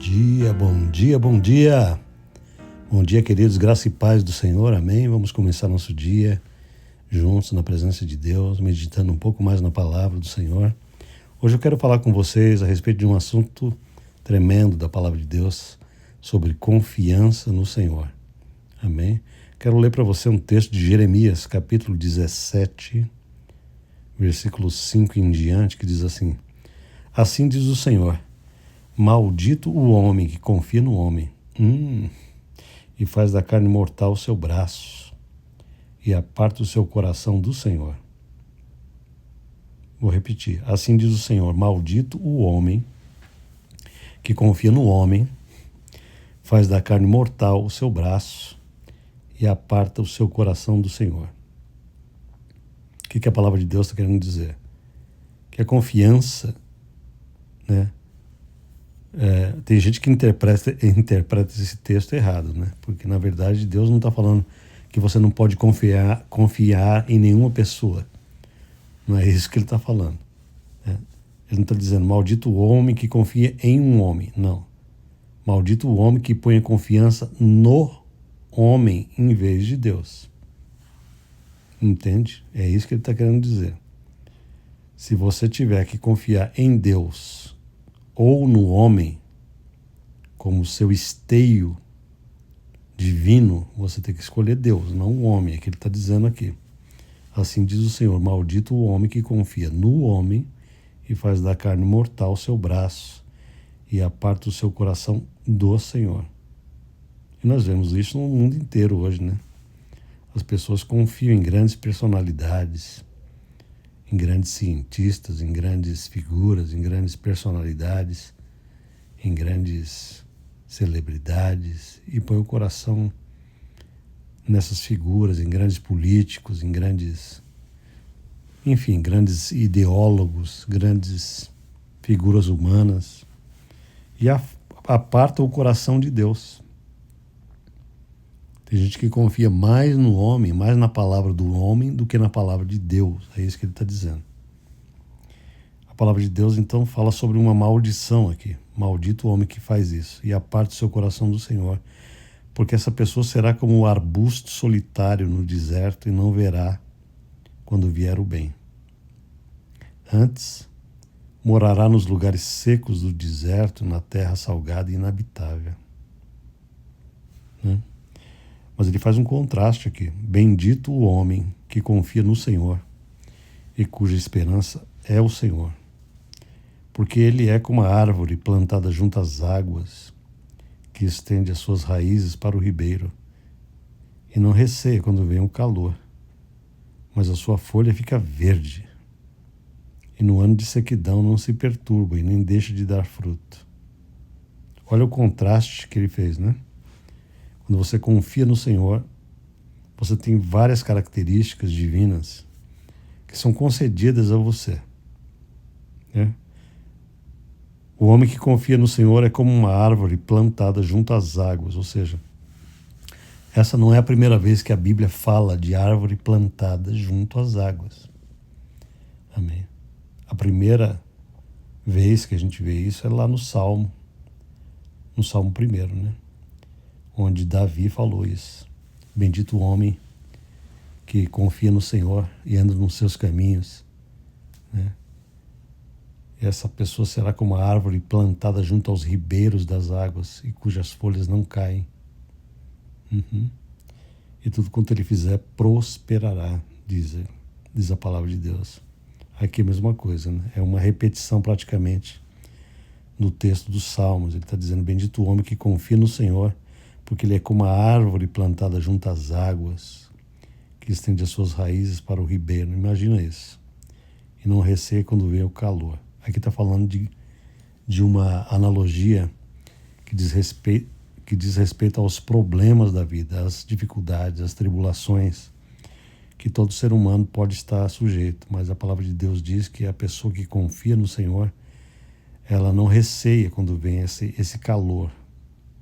dia, bom dia, bom dia. Bom dia, queridos, graça e paz do Senhor, amém? Vamos começar nosso dia juntos na presença de Deus, meditando um pouco mais na palavra do Senhor. Hoje eu quero falar com vocês a respeito de um assunto tremendo da palavra de Deus, sobre confiança no Senhor, amém? Quero ler para você um texto de Jeremias, capítulo 17, versículo 5 em diante, que diz assim: Assim diz o Senhor, maldito o homem que confia no homem, e faz da carne mortal o seu braço, e aparta o seu coração do Senhor. Vou repetir. Assim diz o Senhor, maldito o homem que confia no homem, faz da carne mortal o seu braço, e aparta o seu coração do Senhor. O que a palavra de Deus está querendo dizer? Que a confiança, né? Tem gente que interpreta esse texto errado, né? Porque, na verdade, Deus não está falando que você não pode confiar em nenhuma pessoa. Não é isso que ele está falando, né? Ele não está dizendo, maldito o homem que confia em um homem. Não. Maldito o homem que põe a confiança no homem em vez de Deus. Entende? É isso que ele está querendo dizer. Se você tiver que confiar em Deus ou no homem como seu esteio divino, você tem que escolher Deus, não o homem. É o que ele está dizendo aqui. Assim diz o Senhor, maldito o homem que confia no homem e faz da carne mortal o seu braço e aparta o seu coração do Senhor. E nós vemos isso no mundo inteiro hoje, né? As pessoas confiam em grandes personalidades, em grandes cientistas, em grandes figuras, em grandes personalidades, em grandes celebridades, e põe o coração nessas figuras, em grandes políticos, em grandes, enfim, grandes ideólogos, grandes figuras humanas, e aparta o coração de Deus. Tem gente que confia mais no homem, mais na palavra do homem do que na palavra de Deus. É isso que ele está dizendo. A palavra de Deus, então, fala sobre uma maldição aqui. Maldito o homem que faz isso e aparta o seu coração do Senhor, porque essa pessoa será como um arbusto solitário no deserto e não verá quando vier o bem. Antes, morará nos lugares secos do deserto, na terra salgada e inabitável. Né? Mas ele faz um contraste aqui. Bendito o homem que confia no Senhor e cuja esperança é o Senhor. Porque ele é como a árvore plantada junto às águas, que estende as suas raízes para o ribeiro, e não receia quando vem o calor, mas a sua folha fica verde, e no ano de sequidão não se perturba e nem deixa de dar fruto. Olha o contraste que ele fez, né? Quando você confia no Senhor, você tem várias características divinas que são concedidas a você, né? O homem que confia no Senhor é como uma árvore plantada junto às águas, ou seja, essa não é a primeira vez que a Bíblia fala de árvore plantada junto às águas. Amém. A primeira vez que a gente vê isso é lá no Salmo 1, né? Onde Davi falou isso. Bendito o homem que confia no Senhor e anda nos seus caminhos, né? Essa pessoa será como a árvore plantada junto aos ribeiros das águas e cujas folhas não caem. E tudo quanto ele fizer prosperará, diz a palavra de Deus. Aqui é a mesma coisa, né? É uma repetição praticamente no texto dos Salmos. Ele está dizendo, bendito o homem que confia no Senhor, porque ele é como a árvore plantada junto às águas, que estende as suas raízes para o ribeiro. Imagina isso. E não receia quando vem o calor. Aqui está falando de uma analogia que diz respeito aos problemas da vida, às dificuldades, às tribulações que todo ser humano pode estar sujeito. Mas a palavra de Deus diz que a pessoa que confia no Senhor, ela não receia quando vem esse calor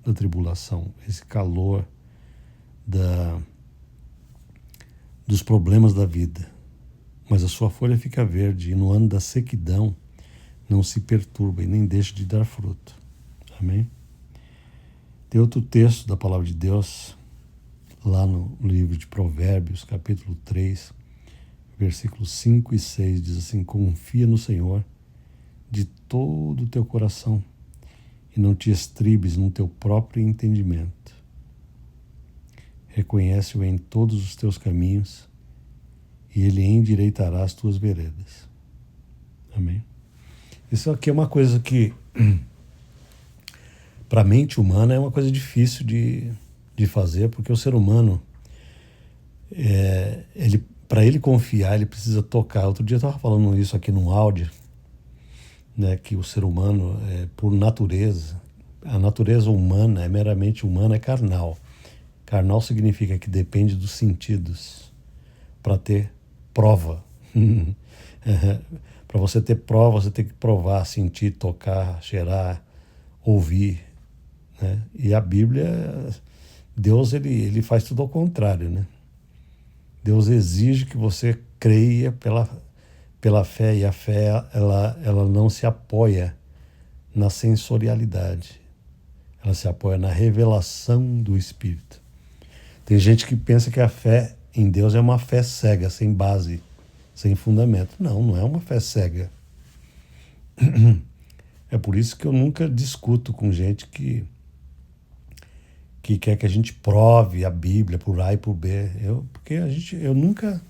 da tribulação, esse calor dos problemas da vida. Mas a sua folha fica verde e no ano da sequidão não se perturba e nem deixa de dar fruto. Amém? Tem outro texto da palavra de Deus, lá no livro de Provérbios, capítulo 3, versículos 5 e 6, diz assim: confia no Senhor de todo o teu coração e não te estribes no teu próprio entendimento. Reconhece-o em todos os teus caminhos e ele endireitará as tuas veredas. Amém? Isso aqui é uma coisa que, para a mente humana, é uma coisa difícil de fazer, porque o ser humano, para ele confiar, ele precisa tocar. Outro dia eu estava falando isso aqui num áudio, né, que o ser humano, por natureza, a natureza humana é meramente humana, é carnal. Carnal significa que depende dos sentidos para ter prova. Para você ter prova, você tem que provar, sentir, tocar, cheirar, ouvir, né? E a Bíblia, Deus ele faz tudo ao contrário, né? Deus exige que você creia pela fé, e a fé ela não se apoia na sensorialidade, ela se apoia na revelação do Espírito. Tem gente que pensa que a fé em Deus é uma fé cega, sem base, sem fundamento. Não, não é uma fé cega. É por isso que eu nunca discuto com gente que quer que a gente prove a Bíblia por A e por B. Porque eu nunca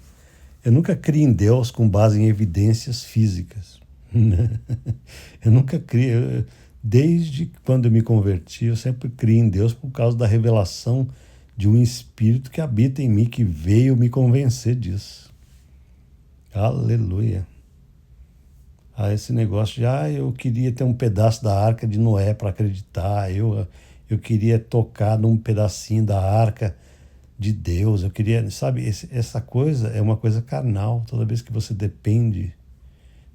criei em Deus com base em evidências físicas. Eu nunca criei. Desde quando eu me converti, eu sempre criei em Deus por causa da revelação de um Espírito que habita em mim, que veio me convencer disso. Aleluia. Esse negócio de, eu queria ter um pedaço da arca de Noé para acreditar, eu queria tocar num pedacinho da arca de Deus, eu queria, sabe, essa coisa é uma coisa carnal. Toda vez que você depende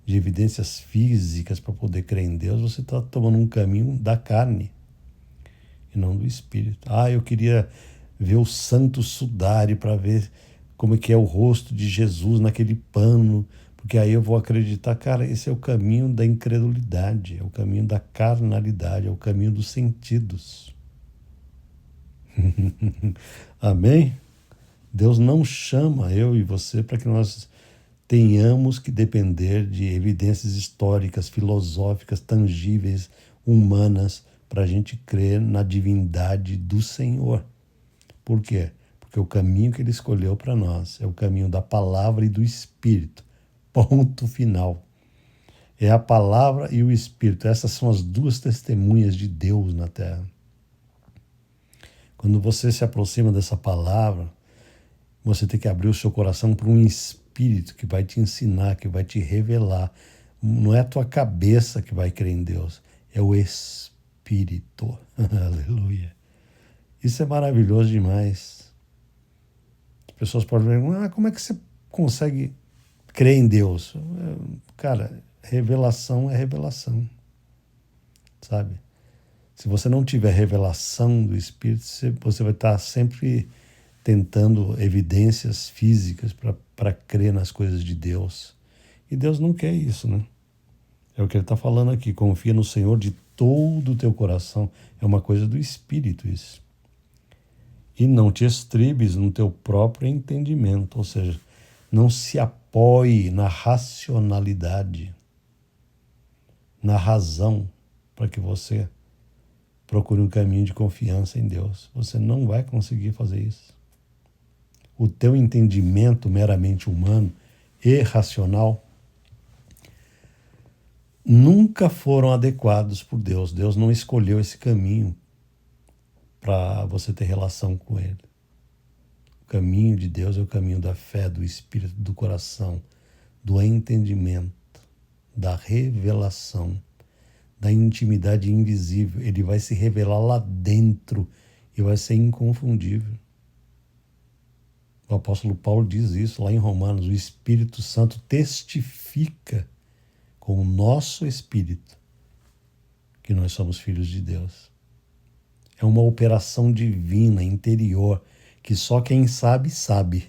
de evidências físicas para poder crer em Deus, você está tomando um caminho da carne e não do Espírito. Eu queria ver o santo sudário para ver como é que é o rosto de Jesus naquele pano, porque aí eu vou acreditar. Cara, esse é o caminho da incredulidade, é o caminho da carnalidade, é o caminho dos sentidos. Amém? Deus não chama eu e você para que nós tenhamos que depender de evidências históricas, filosóficas, tangíveis, humanas, para a gente crer na divindade do Senhor. Por quê? Porque o caminho que ele escolheu para nós é o caminho da palavra e do Espírito. Ponto final. É a palavra e o Espírito. Essas são as duas testemunhas de Deus na terra. Quando você se aproxima dessa palavra, você tem que abrir o seu coração para um Espírito que vai te ensinar, que vai te revelar. Não é a tua cabeça que vai crer em Deus, é o Espírito. Aleluia. Isso é maravilhoso demais. As pessoas podem perguntar, como é que você consegue crer em Deus? Cara, revelação é revelação, sabe? Se você não tiver revelação do Espírito, você vai estar sempre tentando evidências físicas para crer nas coisas de Deus. E Deus não quer isso, né? É o que ele está falando aqui. Confia no Senhor de todo o teu coração. É uma coisa do Espírito isso. E não te estribes no teu próprio entendimento. Ou seja, não se apoie na racionalidade, na razão, para que você procure um caminho de confiança em Deus. Você não vai conseguir fazer isso. O teu entendimento meramente humano e racional nunca foram adequados por Deus. Deus não escolheu esse caminho para você ter relação com Ele. O caminho de Deus é o caminho da fé, do Espírito, do coração, do entendimento, da revelação, da intimidade invisível. Ele vai se revelar lá dentro e vai ser inconfundível. O apóstolo Paulo diz isso lá em Romanos. O Espírito Santo testifica com o nosso espírito que nós somos filhos de Deus. É uma operação divina, interior, que só quem sabe, sabe.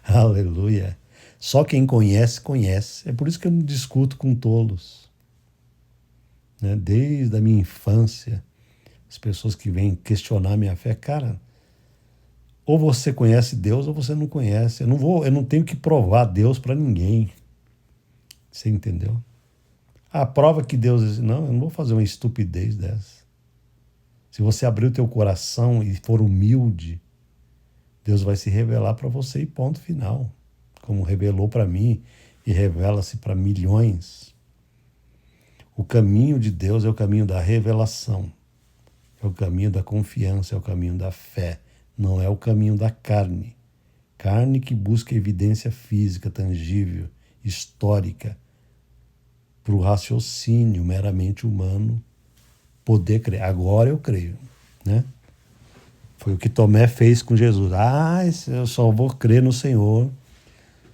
Aleluia. Só quem conhece, conhece. É por isso que eu não discuto com tolos. Desde a minha infância, As pessoas que vêm questionar minha fé, cara, ou você conhece Deus ou você não conhece. Eu não tenho que provar Deus para ninguém. Você entendeu? A prova que Deus existe. Não, eu não vou fazer uma estupidez dessa. Se você abrir o teu coração e for humilde, Deus vai se revelar para você e ponto final. Como revelou para mim e revela-se para milhões. O caminho de Deus é o caminho da revelação. É o caminho da confiança, é o caminho da fé. Não é o caminho da carne. Carne que busca evidência física, tangível, histórica, para o raciocínio meramente humano poder crer. Agora eu creio, né? Foi o que Tomé fez com Jesus. Ah, eu só vou crer no Senhor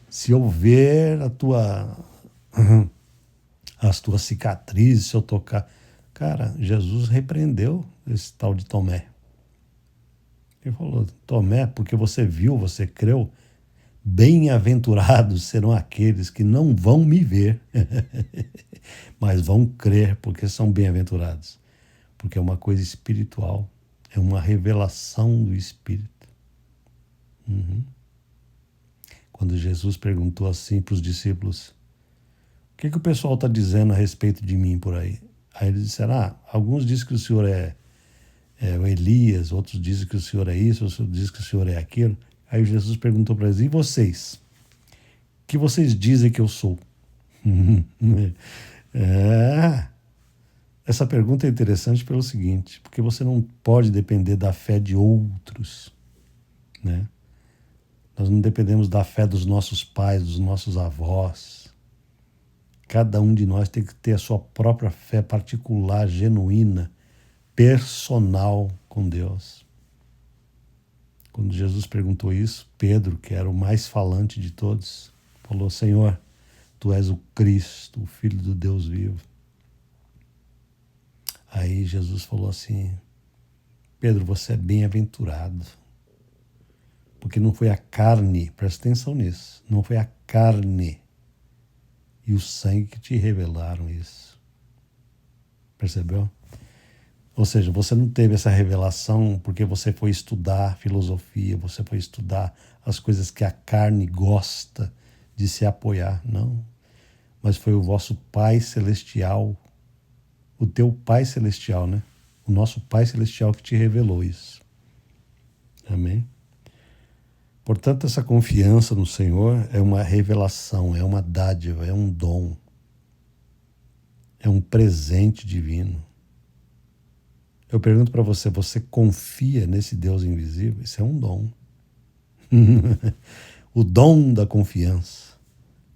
se eu ver as tuas cicatrizes, se eu tocar. Cara, Jesus repreendeu esse tal de Tomé. Ele falou, Tomé, porque você viu, você creu, bem-aventurados serão aqueles que não vão me ver, mas vão crer, porque são bem-aventurados. Porque é uma coisa espiritual, é uma revelação do Espírito. Quando Jesus perguntou assim para os discípulos, o que o pessoal está dizendo a respeito de mim por aí? Aí eles disseram, alguns dizem que o Senhor é o Elias, outros dizem que o Senhor é isso, outros dizem que o Senhor é aquilo. Aí Jesus perguntou para eles, e vocês? O que vocês dizem que eu sou? Essa pergunta é interessante pelo seguinte, porque você não pode depender da fé de outros, né? Nós não dependemos da fé dos nossos pais, dos nossos avós. Cada um de nós tem que ter a sua própria fé particular, genuína, personal com Deus. Quando Jesus perguntou isso, Pedro, que era o mais falante de todos, falou, Senhor, Tu és o Cristo, o Filho do Deus vivo. Aí Jesus falou assim, Pedro, você é bem-aventurado, porque não foi a carne, presta atenção nisso, não foi a carne e o sangue que te revelaram isso. Percebeu? Ou seja, você não teve essa revelação porque você foi estudar filosofia, você foi estudar as coisas que a carne gosta de se apoiar, não. Mas foi o vosso Pai Celestial, o teu Pai Celestial, né? O nosso Pai Celestial que te revelou isso. Amém? Portanto, essa confiança no Senhor é uma revelação, é uma dádiva, é um dom, é um presente divino. Eu pergunto para você, você confia nesse Deus invisível? Isso é um dom. O dom da confiança,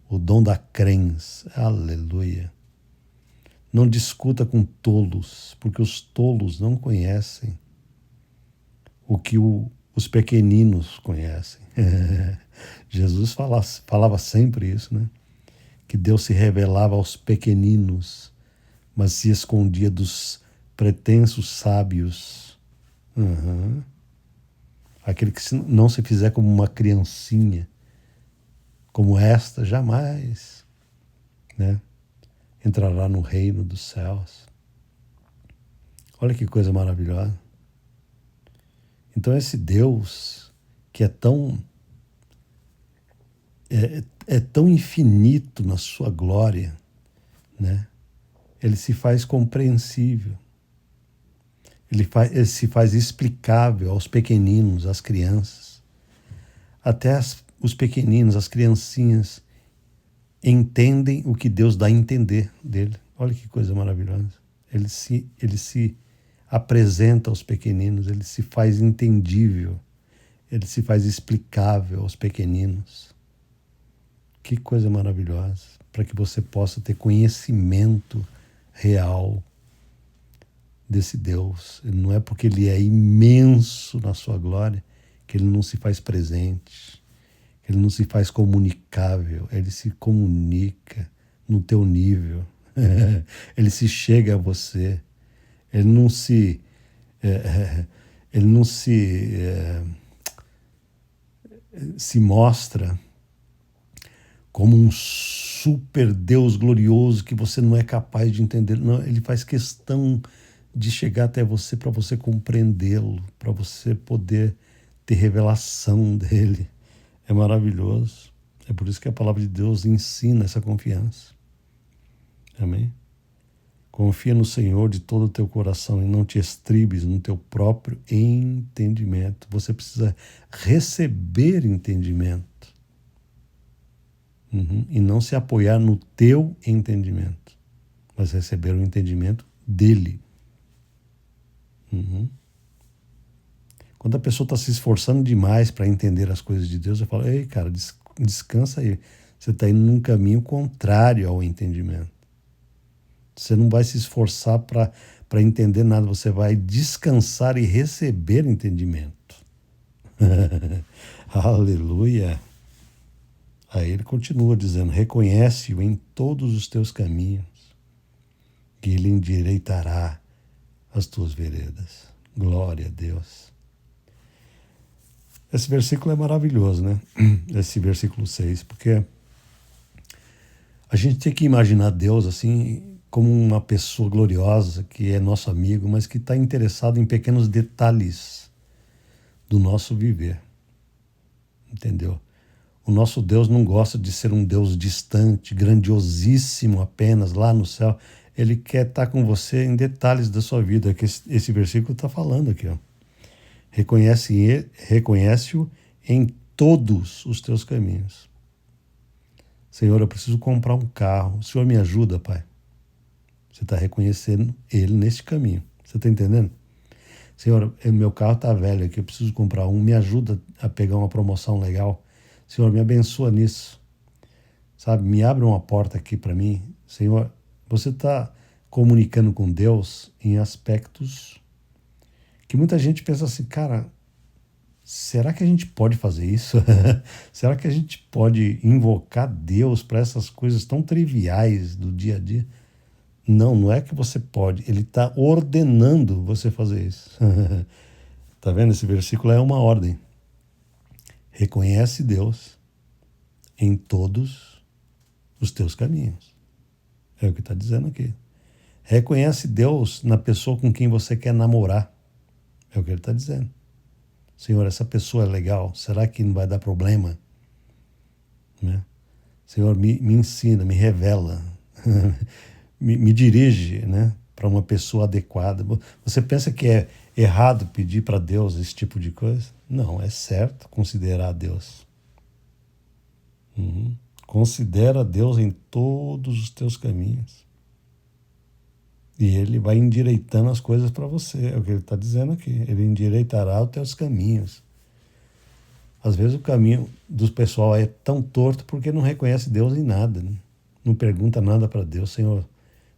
o dom da crença. Aleluia. Não discuta com tolos, porque os tolos não conhecem o que os pequeninos conhecem. Jesus falava sempre isso, né? Que Deus se revelava aos pequeninos, mas se escondia dos pretensos sábios. Aquele que não se fizer como uma criancinha, como esta, jamais, né, entrará no reino dos céus. Olha que coisa maravilhosa. Então esse Deus que é tão infinito na sua glória, né? Ele se faz compreensível. Ele se faz explicável aos pequeninos, às crianças. Até os pequeninos, as criancinhas, entendem o que Deus dá a entender dele. Olha que coisa maravilhosa. Ele se apresenta aos pequeninos, ele se faz entendível, ele se faz explicável aos pequeninos. Que coisa maravilhosa, para que você possa ter conhecimento real desse Deus. Ele não é porque ele é imenso na sua glória que ele não se faz presente, que ele não se faz comunicável, ele se comunica no teu nível, ele se chega a você, ele não se mostra como um super Deus glorioso que você não é capaz de entender. Não, ele faz questão de chegar até você para você compreendê-lo, para você poder ter revelação dele. É maravilhoso. É por isso que a palavra de Deus ensina essa confiança. Amém? Confia no Senhor de todo o teu coração e não te estribes no teu próprio entendimento. Você precisa receber entendimento. E não se apoiar no teu entendimento, mas receber o entendimento dele. Quando a pessoa está se esforçando demais para entender as coisas de Deus, eu falo, ei, cara, descansa aí. Você está indo num caminho contrário ao entendimento. Você não vai se esforçar para entender nada, você vai descansar e receber entendimento. Aleluia! Aí ele continua dizendo, reconhece-o em todos os teus caminhos, que ele endireitará as tuas veredas. Glória a Deus. Esse versículo é maravilhoso, né? Esse versículo 6, porque a gente tem que imaginar Deus assim como uma pessoa gloriosa, que é nosso amigo, mas que está interessado em pequenos detalhes do nosso viver. Entendeu? O nosso Deus não gosta de ser um Deus distante, grandiosíssimo apenas lá no céu. Ele quer estar com você em detalhes da sua vida, que esse versículo está falando aqui. Ó. Reconhece-o em todos os teus caminhos. Senhor, eu preciso comprar um carro. O Senhor me ajuda, Pai. Você está reconhecendo Ele neste caminho. Você está entendendo? Senhor, meu carro está velho aqui, eu preciso comprar um. Me ajuda a pegar uma promoção legal. Senhor, me abençoa nisso. Sabe, me abre uma porta aqui para mim. Senhor, você está comunicando com Deus em aspectos que muita gente pensa assim, cara, será que a gente pode fazer isso? Será que a gente pode invocar Deus para essas coisas tão triviais do dia a dia? Não, não é que você pode, ele está ordenando você fazer isso. Tá vendo? Esse versículo é uma ordem. Reconhece Deus em todos os teus caminhos. É o que está dizendo aqui. Reconhece Deus na pessoa com quem você quer namorar. É o que ele está dizendo. Senhor, essa pessoa é legal, será que não vai dar problema? Né? Senhor, me ensina, me revela. Me dirige, né, para uma pessoa adequada. Você pensa que é errado pedir para Deus esse tipo de coisa? Não, é certo considerar Deus. Considera Deus em todos os teus caminhos. E Ele vai endireitando as coisas para você. É o que Ele está dizendo aqui. Ele endireitará os teus caminhos. Às vezes o caminho do pessoal é tão torto porque não reconhece Deus em nada. Né? Não pergunta nada para Deus. Senhor,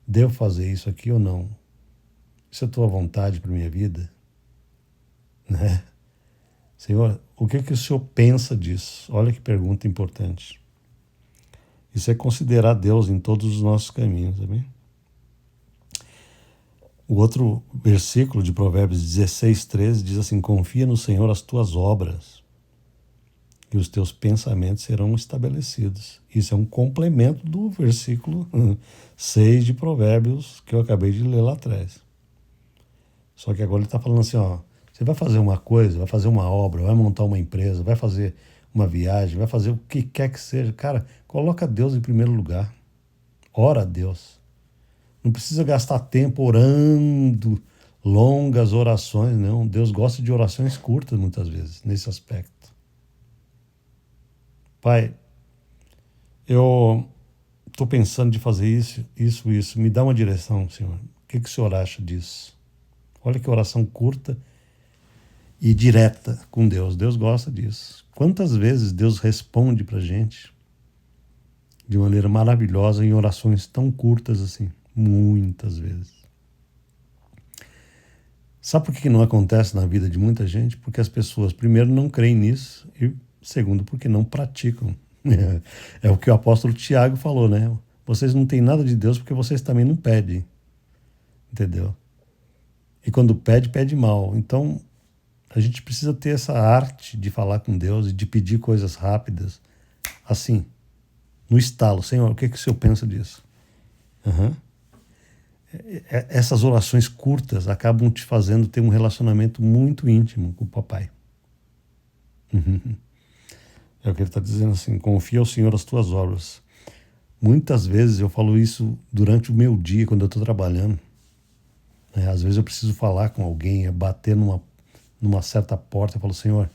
devo fazer isso aqui ou não? Isso é a tua vontade para minha vida? Né? Senhor, o que o Senhor pensa disso? Olha que pergunta importante. Isso é considerar Deus em todos os nossos caminhos, amém? O outro versículo de Provérbios 16:13 diz assim, confia no Senhor as tuas obras e os teus pensamentos serão estabelecidos. Isso é um complemento do versículo 6 de Provérbios que eu acabei de ler lá atrás. Só que agora ele está falando assim, ó, você vai fazer uma coisa, vai fazer uma obra, vai montar uma empresa, vai fazer uma viagem, vai fazer o que quer que seja. Cara, coloca Deus em primeiro lugar. Ora a Deus. Não precisa gastar tempo orando longas orações, não. Deus gosta de orações curtas muitas vezes, nesse aspecto. Pai, eu estou pensando de fazer isso. Me dá uma direção, Senhor. O que o Senhor acha disso? Olha que oração curta e direta com Deus. Deus gosta disso. Quantas vezes Deus responde para a gente de maneira maravilhosa em orações tão curtas assim? Muitas vezes. Sabe por que não acontece na vida de muita gente? Porque as pessoas, primeiro, não creem nisso e, segundo, porque não praticam. É o que o apóstolo Tiago falou, né? Vocês não têm nada de Deus porque vocês também não pedem. Entendeu? E quando pede, pede mal. Então, a gente precisa ter essa arte de falar com Deus e de pedir coisas rápidas, assim, no estalo. Senhor, o que o Senhor pensa disso? Essas orações curtas acabam te fazendo ter um relacionamento muito íntimo com o papai. É o que ele está dizendo assim, confia ao Senhor as tuas obras. Muitas vezes eu falo isso durante o meu dia, quando eu estou trabalhando. Às vezes eu preciso falar com alguém, bater numa certa porta, eu falo, Senhor,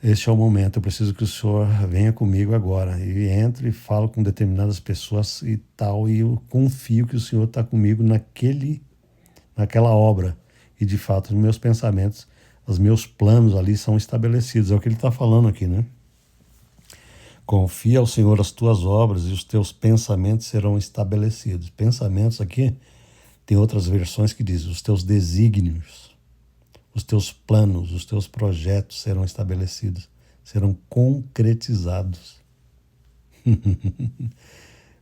este é o momento, eu preciso que o Senhor venha comigo agora. E entro e falo com determinadas pessoas e tal, e eu confio que o Senhor está comigo naquela obra. E de fato, os meus pensamentos, os meus planos ali são estabelecidos. É o que ele está falando aqui, né? Confia ao Senhor as tuas obras e os teus pensamentos serão estabelecidos. Pensamentos aqui, tem outras versões que dizem os teus desígnios, os teus planos, os teus projetos serão estabelecidos, serão concretizados.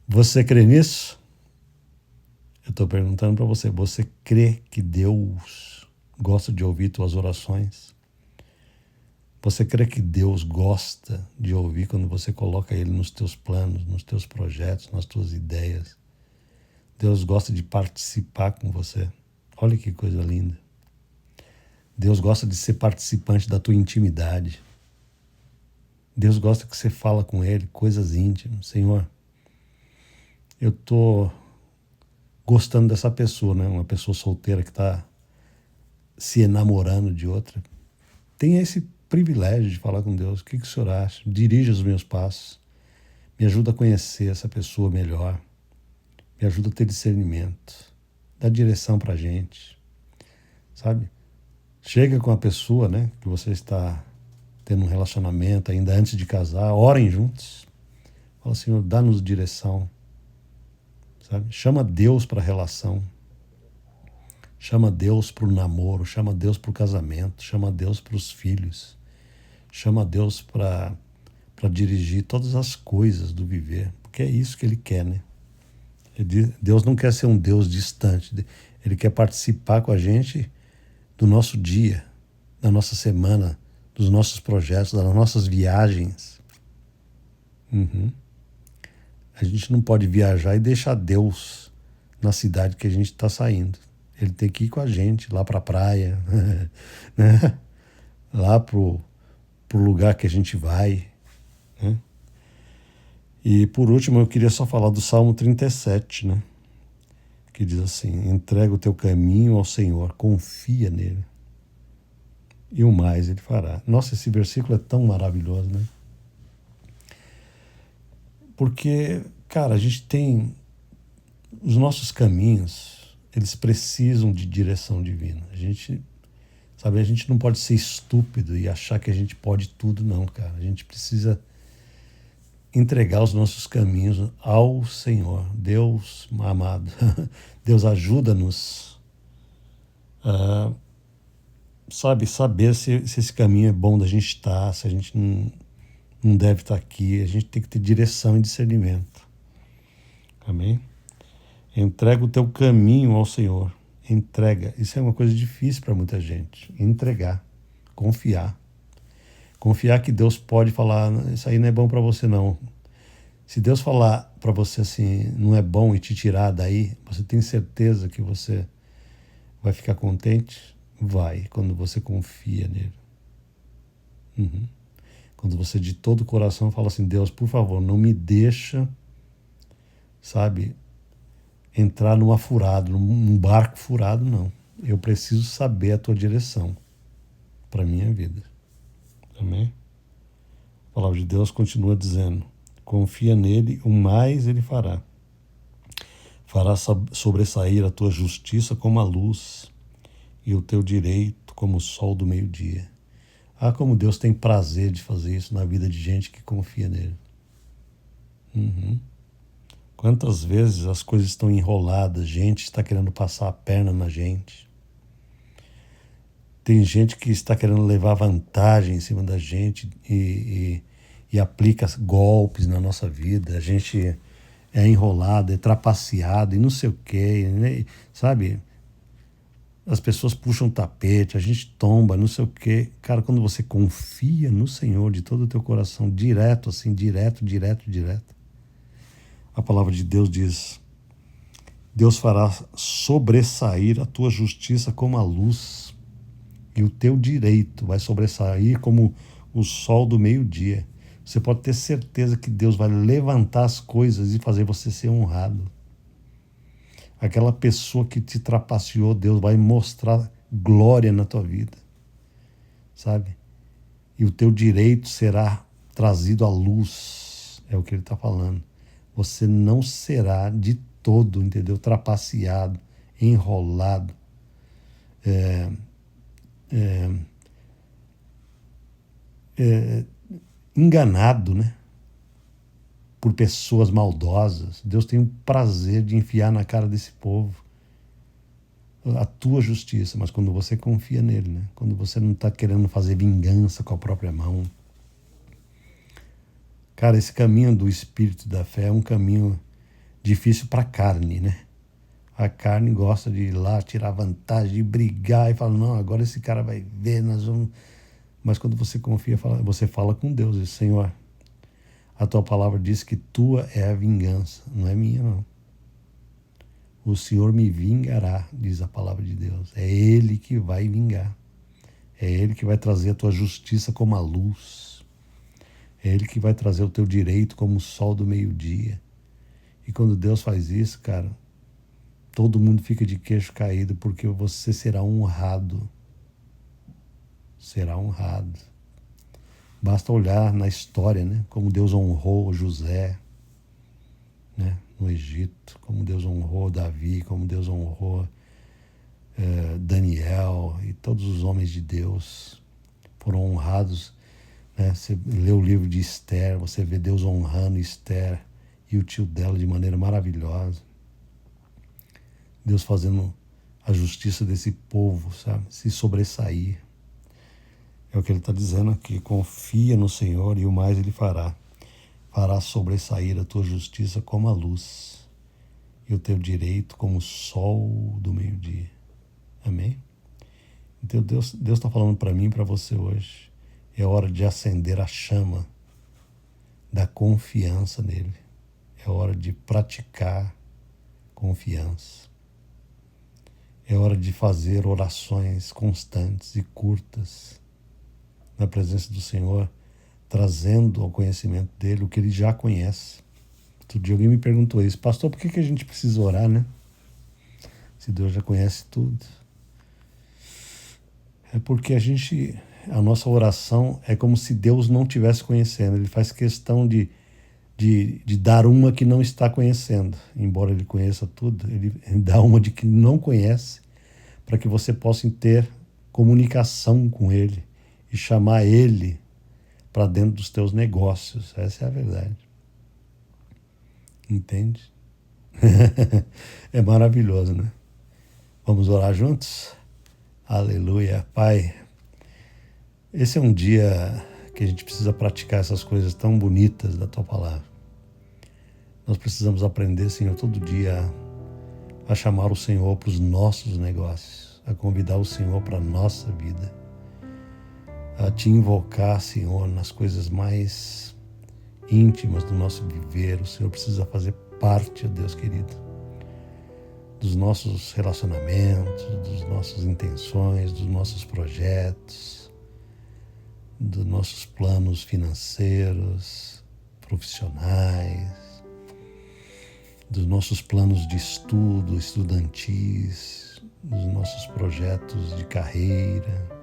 Você crê nisso? Eu estou perguntando para você, você crê que Deus gosta de ouvir tuas orações? Você crê que Deus gosta de ouvir quando você coloca Ele nos teus planos, nos teus projetos, nas tuas ideias? Deus gosta de participar com você. Olha que coisa linda. Deus gosta de ser participante da tua intimidade. Deus gosta que você fala com Ele coisas íntimas. Senhor, eu estou gostando dessa pessoa, né? Uma pessoa solteira que está se enamorando de outra. Tenha esse privilégio de falar com Deus. O que o Senhor acha? Dirija os meus passos. Me ajuda a conhecer essa pessoa melhor. Me ajuda a ter discernimento. Dá direção para a gente. Sabe? Chega com a pessoa, né, que você está tendo um relacionamento ainda antes de casar. Orem juntos. Fala, Senhor, dá-nos direção. Sabe? Chama Deus para a relação. Chama Deus para o namoro. Chama Deus para o casamento. Chama Deus para os filhos. Chama Deus para dirigir todas as coisas do viver, porque é isso que Ele quer, né? Deus não quer ser um Deus distante, Ele quer participar com a gente do nosso dia, da nossa semana, dos nossos projetos, das nossas viagens. A gente não pode viajar e deixar Deus na cidade que a gente está saindo. Ele tem que ir com a gente lá para a praia, né? Lá pro lugar que a gente vai, né? E por último eu queria só falar do Salmo 37, né? Que diz assim, entrega o teu caminho ao Senhor, confia nele e o mais Ele fará. Nossa, esse versículo é tão maravilhoso, né? Porque, cara, a gente tem os nossos caminhos, eles precisam de direção divina. A gente não pode ser estúpido e achar que a gente pode tudo, não, cara. A gente precisa entregar os nossos caminhos ao Senhor. Deus amado, Deus ajuda-nos a, saber se esse caminho é bom da gente estar, se a gente não deve estar aqui. A gente tem que ter direção e discernimento. Amém? Entrega o teu caminho ao Senhor. Entrega. Isso é uma coisa difícil para muita gente. Entregar. Confiar. Confiar que Deus pode falar, isso aí não é bom para você não. Se Deus falar para você assim, não é bom e te tirar daí, você tem certeza que você vai ficar contente? Vai, quando você confia nele. Quando você de todo o coração fala assim, Deus, por favor, não me deixa, sabe, entrar numa furada, num barco furado, não. Eu preciso saber a tua direção para a minha vida. Amém? A palavra de Deus continua dizendo, confia nele, o mais ele fará. Fará sobressair a tua justiça como a luz e o teu direito como o sol do meio-dia. Ah, como Deus tem prazer de fazer isso na vida de gente que confia nele. Quantas vezes as coisas estão enroladas, gente está querendo passar a perna na gente. Tem gente que está querendo levar vantagem em cima da gente e aplica golpes na nossa vida. A gente é enrolado, é trapaceado e não sei o quê, né? Sabe? As pessoas puxam o tapete, a gente tomba, não sei o quê. Cara, quando você confia no Senhor de todo o teu coração, direto, assim, direto, a palavra de Deus diz Deus fará sobressair a tua justiça como a luz, e o teu direito vai sobressair como o sol do meio-dia. Você pode ter certeza que Deus vai levantar as coisas e fazer você ser honrado. Aquela pessoa que te trapaceou, Deus vai mostrar glória na tua vida, sabe? E o teu direito será trazido à luz, é o que ele está falando. Você não será de todo, entendeu? Trapaceado, enrolado, enganado, né? Por pessoas maldosas. Deus tem o prazer de enfiar na cara desse povo a tua justiça, mas quando você confia nele, né? Quando você não está querendo fazer vingança com a própria mão. Cara, esse caminho do espírito da fé é um caminho difícil para a carne, né? A carne gosta de ir lá tirar vantagem, de brigar e fala, não, agora esse cara vai ver, nós vamos... Mas quando você confia, você fala com Deus, e Senhor, a tua palavra diz que tua é a vingança, não é minha, não. O Senhor me vingará, diz a palavra de Deus. É Ele que vai vingar. É Ele que vai trazer a tua justiça como a luz. É Ele que vai trazer o teu direito como o sol do meio-dia. E quando Deus faz isso, cara, todo mundo fica de queixo caído, porque você será honrado. Será honrado. Basta olhar na história, né? Como Deus honrou José, né? No Egito, como Deus honrou Davi, como Deus honrou Daniel e todos os homens de Deus foram honrados, né? Você lê o livro de Esther, você vê Deus honrando Esther e o tio dela de maneira maravilhosa. Deus fazendo a justiça desse povo, sabe? Se sobressair. É o que ele está dizendo aqui. Confia no Senhor e o mais ele fará. Fará sobressair a tua justiça como a luz e o teu direito como o sol do meio-dia. Amém? Então Deus está falando para mim e para você hoje. É hora de acender a chama da confiança nele. É hora de praticar confiança. É hora de fazer orações constantes e curtas na presença do Senhor, trazendo ao conhecimento dele o que ele já conhece. Outro dia alguém me perguntou isso, pastor, por que a gente precisa orar, né? Se Deus já conhece tudo. É porque a nossa oração é como se Deus não estivesse conhecendo. Ele faz questão de dar uma que não está conhecendo. Embora ele conheça tudo, ele dá uma de que não conhece, para que você possa ter comunicação com ele e chamar ele para dentro dos teus negócios. Essa é a verdade. Entende? É maravilhoso, né? Vamos orar juntos? Aleluia. Pai, esse é um dia que a gente precisa praticar essas coisas tão bonitas da tua palavra. Nós precisamos aprender, Senhor, todo dia a chamar o Senhor para os nossos negócios, a convidar o Senhor para a nossa vida, a te invocar, Senhor, nas coisas mais íntimas do nosso viver. O Senhor precisa fazer parte, ó Deus querido, dos nossos relacionamentos, das nossas intenções, dos nossos projetos, dos nossos planos financeiros, profissionais, dos nossos planos de estudo, estudantis, dos nossos projetos de carreira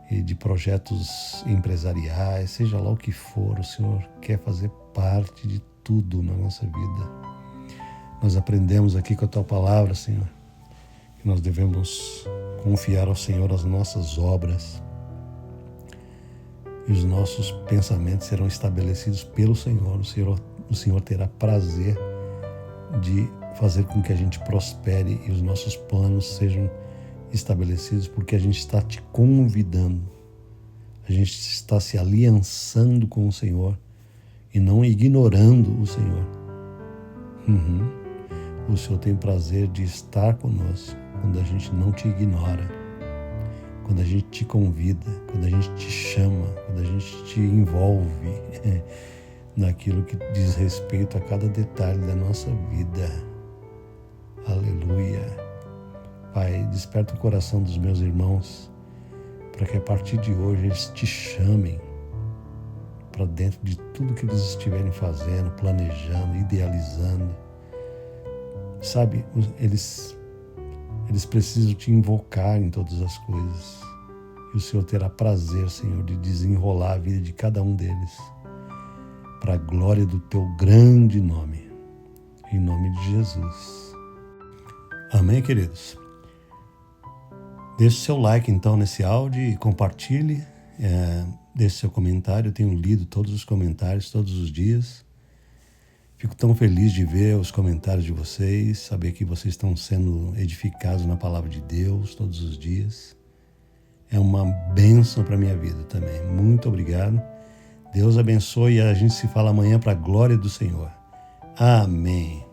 e de projetos empresariais, seja lá o que for, o Senhor quer fazer parte de tudo na nossa vida. Nós aprendemos aqui com a Tua Palavra, Senhor, que nós devemos confiar ao Senhor as nossas obras e os nossos pensamentos serão estabelecidos pelo Senhor. O Senhor terá prazer de fazer com que a gente prospere e os nossos planos sejam estabelecidos, porque a gente está te convidando, a gente está se aliançando com o Senhor e não ignorando o Senhor. O Senhor tem prazer de estar conosco quando a gente não te ignora, quando a gente te convida, quando a gente te chama, quando a gente te envolve naquilo que diz respeito a cada detalhe da nossa vida. Aleluia. Pai, desperta o coração dos meus irmãos para que a partir de hoje eles te chamem para dentro de tudo que eles estiverem fazendo, planejando, idealizando. Sabe, eles precisam te invocar em todas as coisas. E o Senhor terá prazer, Senhor, de desenrolar a vida de cada um deles para a glória do teu grande nome. Em nome de Jesus. Amém, queridos? Deixe seu like, então, nesse áudio e compartilhe. Deixe seu comentário. Eu tenho lido todos os comentários todos os dias. Fico tão feliz de ver os comentários de vocês, saber que vocês estão sendo edificados na palavra de Deus todos os dias. É uma bênção para a minha vida também. Muito obrigado. Deus abençoe e a gente se fala amanhã para a glória do Senhor. Amém.